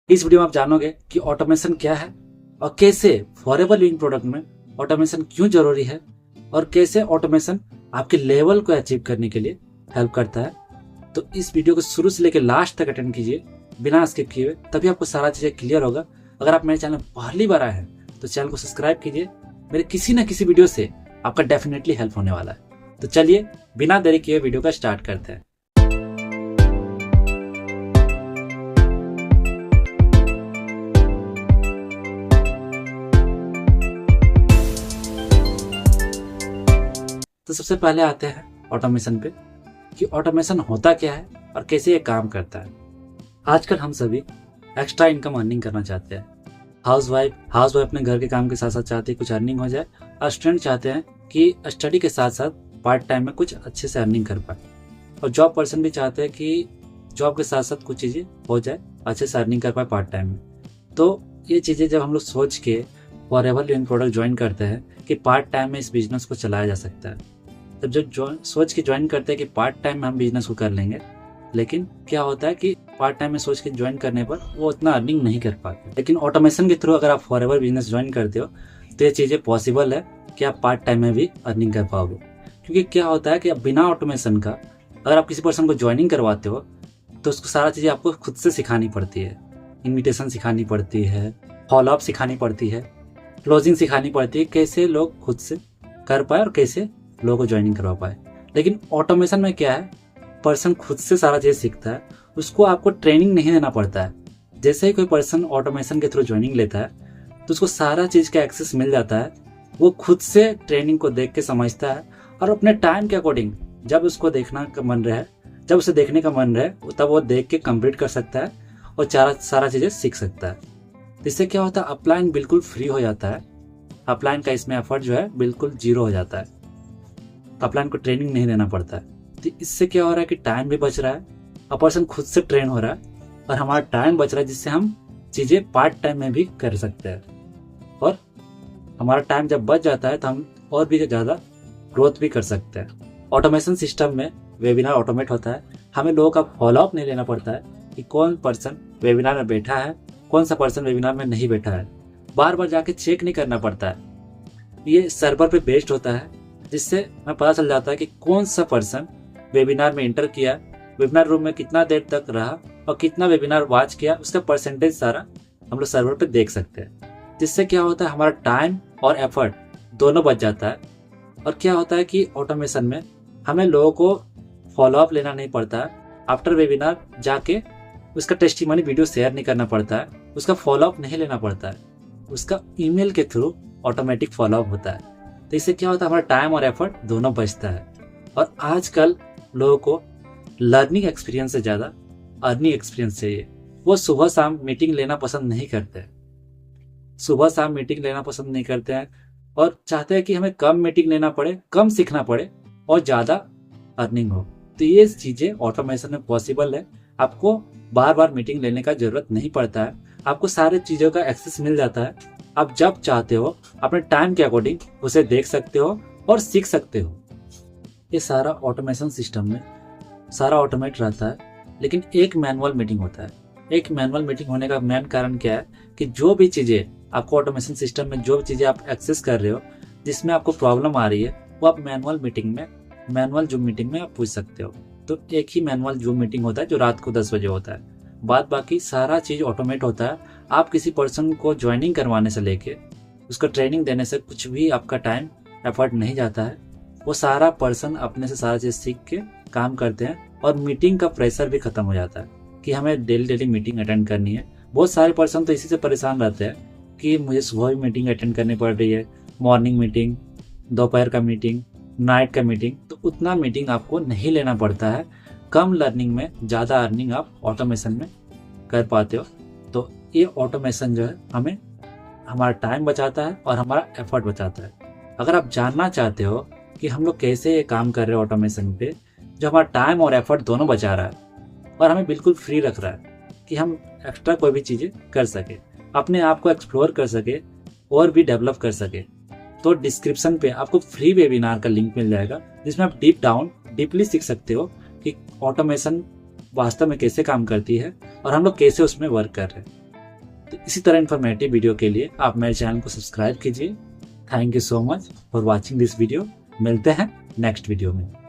इस वीडियो में आप जानोगे कि ऑटोमेशन क्या है और कैसे फॉरएवर लिविंग प्रोडक्ट में ऑटोमेशन क्यों जरूरी है और कैसे ऑटोमेशन आपके लेवल को अचीव करने के लिए हेल्प करता है। तो इस वीडियो को शुरू से लेकर लास्ट तक अटेंड कीजिए बिना स्किप किए हुए, तभी आपको सारा चीजें क्लियर होगा। अगर आप मेरे चैनल पहली बार आए हैं तो चैनल को सब्सक्राइब कीजिए। मेरे किसी न किसी वीडियो से आपका डेफिनेटली हेल्प होने वाला है। तो चलिए बिना देरी किए वीडियो का स्टार्ट करते हैं। तो सबसे पहले आते हैं ऑटोमेशन पे कि ऑटोमेशन होता क्या है और कैसे ये काम करता है। आजकल हम सभी एक्स्ट्रा इनकम अर्निंग करना चाहते हैं। हाउसवाइफ अपने घर के काम के साथ साथ चाहते हैं कुछ अर्निंग हो जाए, और स्टूडेंट चाहते हैं कि स्टडी के साथ साथ पार्ट टाइम में कुछ अच्छे से अर्निंग कर पाए, और जॉब पर्सन भी चाहते हैं कि जॉब के साथ साथ कुछ चीज़ें हो जाए, अच्छे से अर्निंग कर पाए पार्ट टाइम में। तो ये चीज़ें जब हम लोग सोच के फॉरएवर लिविंग प्रोडक्ट ज्वाइन करते हैं कि पार्ट टाइम में इस बिजनेस को चलाया जा सकता है, तब जब सोच के ज्वाइन करते हैं कि पार्ट टाइम में हम बिजनेस को कर लेंगे, लेकिन क्या होता है कि पार्ट टाइम में सोच के ज्वाइन करने पर वो उतना अर्निंग नहीं कर पाते। लेकिन ऑटोमेशन के थ्रू अगर आप फॉरएवर बिजनेस ज्वाइन करते हो तो ये चीज़ें पॉसिबल है कि आप पार्ट टाइम में भी अर्निंग कर पाओगे। क्योंकि क्या होता है कि अब बिना ऑटोमेशन का अगर आप किसी पर्सन को ज्वाइनिंग करवाते हो तो उसको सारा चीज़ें आपको खुद से सिखानी पड़ती है। इन्विटेशन सिखानी पड़ती है, फॉलोअप सिखानी पड़ती है, क्लोजिंग सिखानी पड़ती है, कैसे लोग खुद से कर पाए और कैसे लोगों को ज्वाइनिंग करवा पाए। लेकिन ऑटोमेशन में क्या है, पर्सन खुद से सारा चीज़ सीखता है, उसको आपको ट्रेनिंग नहीं देना पड़ता है। जैसे ही कोई पर्सन ऑटोमेशन के थ्रू ज्वाइनिंग लेता है तो उसको सारा चीज़ का एक्सेस मिल जाता है। वो खुद से ट्रेनिंग को देख के समझता है और अपने टाइम के अकॉर्डिंग जब उसको देखना का मन रहे, जब उसे देखने का मन रहे, तब वो देख के कंप्लीट कर सकता है और सारा चीज़ें सीख सकता है। इससे क्या होता है, अपलाइन बिल्कुल फ्री हो जाता है। अपलाइन का इसमें एफर्ट जो है बिल्कुल जीरो हो जाता है। अपलाइन को ट्रेनिंग नहीं देना पड़ता है। तो इससे क्या हो रहा है कि टाइम भी बच रहा है और पर्सन खुद से ट्रेन हो रहा है और हमारा टाइम बच रहा है, जिससे हम चीज़ें पार्ट टाइम में भी कर सकते हैं। और हमारा टाइम जब बच जाता है तो हम और भी ज़्यादा ग्रोथ भी कर सकते हैं। ऑटोमेशन सिस्टम में वेबिनार ऑटोमेट होता है। हमें लोगों का फॉलोअप नहीं लेना पड़ता है कि कौन पर्सन वेबिनार में बैठा है, कौन सा पर्सन वेबिनार में नहीं बैठा है। बार बार जाके चेक नहीं करना पड़ता है। ये सर्वर पे बेस्ड होता है, जिससे हमें पता चल जाता है कि कौन सा पर्सन वेबिनार में इंटर किया, वेबिनार रूम में कितना देर तक रहा और कितना वेबिनार वॉच किया, उसका परसेंटेज सारा हम लोग सर्वर पे देख सकते हैं। जिससे क्या होता है, हमारा टाइम और एफर्ट दोनों बच जाता है। और क्या होता है कि ऑटोमेशन में हमें लोगों को फॉलोअप लेना नहीं पड़ता है। आफ्टर वेबिनार जाके उसका टेस्टिमनी वीडियो शेयर नहीं करना पड़ता है, उसका फॉलोअप नहीं लेना पड़ता है, उसका ईमेल के थ्रू ऑटोमेटिक फॉलोअप होता है। तो इससे क्या होता है, हमारा टाइम और एफर्ट दोनों बचता है। और आजकल लोगों को लर्निंग एक्सपीरियंस से ज़्यादा अर्निंग एक्सपीरियंस चाहिए। वो सुबह शाम मीटिंग लेना पसंद नहीं करते हैं और चाहते हैं कि हमें कम मीटिंग लेना पड़े, कम सीखना पड़े और ज़्यादा अर्निंग हो। तो ये चीज़ें ऑटोमेशन में पॉसिबल है। आपको बार बार मीटिंग लेने का जरूरत नहीं पड़ता है, आपको सारे चीज़ों का एक्सेस मिल जाता है। आप जब चाहते हो अपने टाइम के अकॉर्डिंग उसे देख सकते हो और सीख सकते हो। ये सारा ऑटोमेशन सिस्टम में सारा ऑटोमेट रहता है, लेकिन एक मैनुअल मीटिंग होता है। एक मैनुअल मीटिंग होने का मेन कारण क्या है कि जो भी चीज़ें आपको ऑटोमेशन सिस्टम में, जो भी चीज़ें आप एक्सेस कर रहे हो, जिसमें आपको प्रॉब्लम आ रही है, वो आप मैनुअल जूम मीटिंग में आप पूछ सकते हो। तो एक ही मैनुअल जूम मीटिंग होता है जो रात को 10 बजे होता है। बाद बाकी सारा चीज़ ऑटोमेट होता है। आप किसी पर्सन को ज्वाइनिंग करवाने से लेके उसको ट्रेनिंग देने से कुछ भी आपका टाइम एफर्ट नहीं जाता है। वो सारा पर्सन अपने से सारा चीज़ सीख के काम करते हैं और मीटिंग का प्रेशर भी खत्म हो जाता है कि हमें डेली मीटिंग अटेंड करनी है। बहुत सारे पर्सन तो इसी से परेशान रहते हैं कि मुझे सुबह भी मीटिंग अटेंड करनी पड़ रही है, मॉर्निंग मीटिंग, दोपहर का मीटिंग, नाइट का मीटिंग। तो उतना मीटिंग आपको नहीं लेना पड़ता है। कम लर्निंग में ज़्यादा अर्निंग आप ऑटोमेशन में कर पाते हो। तो ये ऑटोमेशन जो है हमें हमारा टाइम बचाता है और हमारा एफर्ट बचाता है। अगर आप जानना चाहते हो कि हम लोग कैसे ये काम कर रहे हैं ऑटोमेशन पे, जो हमारा टाइम और एफर्ट दोनों बचा रहा है और हमें बिल्कुल फ्री रख रहा है कि हम एक्स्ट्रा कोई भी चीज़ें कर सके, अपने आप को एक्सप्लोर कर सके और भी डेवलप कर सके, तो डिस्क्रिप्शन पे आपको फ्री वेबिनार का लिंक मिल जाएगा, जिसमें आप डीपली सीख सकते हो कि ऑटोमेशन वास्तव में कैसे काम करती है और हम लोग कैसे उसमें वर्क कर रहे हैं। तो इसी तरह इन्फॉर्मेटिव वीडियो के लिए आप मेरे चैनल को सब्सक्राइब कीजिए। Thank you so much for watching this video. मिलते हैं नेक्स्ट वीडियो में।